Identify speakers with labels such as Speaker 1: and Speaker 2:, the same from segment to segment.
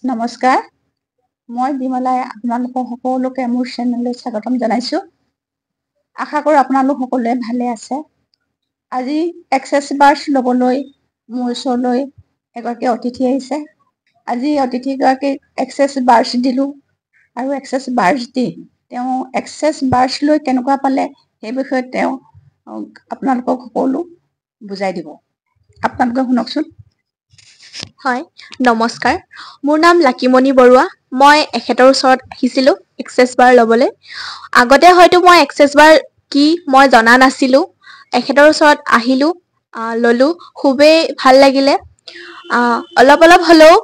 Speaker 1: নমস্কাৰ, মই বিমলাই আপোনালোকক সকলোকে মোৰ চেনেললৈ স্বাগতম জনাইছোঁ। আশা কৰোঁ আপোনালোক সকলোৱে ভালে আছে। আজি এক্সেছ বাৰ্ছ ল'বলৈ মোৰ ওচৰলৈ এগৰাকী অতিথি আহিছে। আজি অতিথিগৰাকীক এক্সেছ বাৰ্ছ দিলোঁ আৰু এক্সেছ বাৰ্ছ দি তেওঁ এক্সেছ বাৰ্ছ লৈ কেনেকুৱা পালে সেই বিষয়ে তেওঁ আপোনালোকক সকলো বুজাই দিব। আপোনালোকে শুনকচোন।
Speaker 2: হয়, নমস্কাৰ। মোৰ নাম লাকিমণি বৰুৱা। মই এখেতৰ ওচৰত আহিছিলোঁ এক্সেছ বাৰ ল'বলৈ। আগতে হয়তো মই এক্সেছ বাৰ কি মই জনা নাছিলোঁ। এখেতৰ ওচৰত আহিলোঁ, ল'লোঁ, খুবেই ভাল লাগিলে। অলপ হ'লেও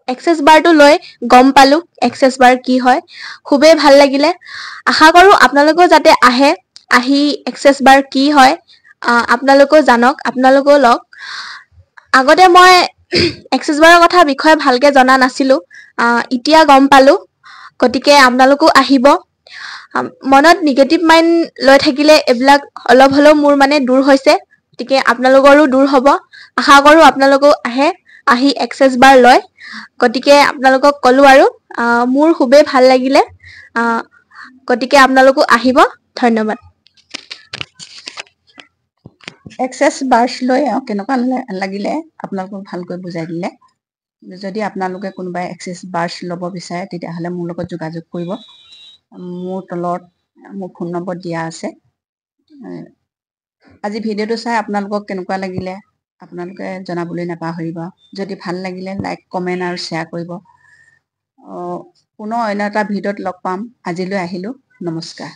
Speaker 2: এক্সেছ বাৰটো লৈ গম পালোঁ এক্সেছ বাৰ কি হয়। খুবেই ভাল লাগিলে। আশা কৰোঁ আপোনালোকেও যাতে আহি এক্সেছ বাৰ কি হয় আপোনালোকেও জানক, আপোনালোকেও লওক। আগতে মই এক্সেছ বাৰৰ বিষয়ে ভালকৈ জনা নাছিলোঁ। এতিয়া গম পালোঁ। গতিকে আপোনালোকো আহিব। মনত নিগেটিভ মাইণ্ড লৈ থাকিলে এইবিলাক অলপ হ'লেও মোৰ দূৰ হৈছে। গতিকে আপোনালোকৰো দূৰ হ'ব। আশা কৰোঁ আপোনালোকেও আহি এক্সেছ বাৰ লয়। গতিকে আপোনালোকক ক'লোঁ আৰু মোৰ খুবেই ভাল লাগিলে। গতিকে আপোনালোকো আহিব। ধন্যবাদ।
Speaker 1: এক্সেছ বাৰ্ছ লৈ কেনেকুৱা লাগিলে আপোনালোকক ভালকৈ বুজাই দিলে। যদি আপোনালোকে কোনোবাই এক্সেছ বাৰ্ছ ল'ব বিচাৰে তেতিয়াহ'লে মোৰ লগত যোগাযোগ কৰিব। মোৰ তলত মোৰ ফোন নম্বৰ দিয়া আছে। আজি ভিডিঅ'টো চাই আপোনালোকক কেনেকুৱা লাগিলে আপোনালোকে জনাবলৈ নাপাহৰিব। যদি ভাল লাগিলে লাইক, কমেণ্ট আৰু শ্বেয়াৰ কৰিব। পুনৰ অন্য এটা ভিডিঅ'ত লগ পাম। আজিলৈ আহিলোঁ। নমস্কাৰ।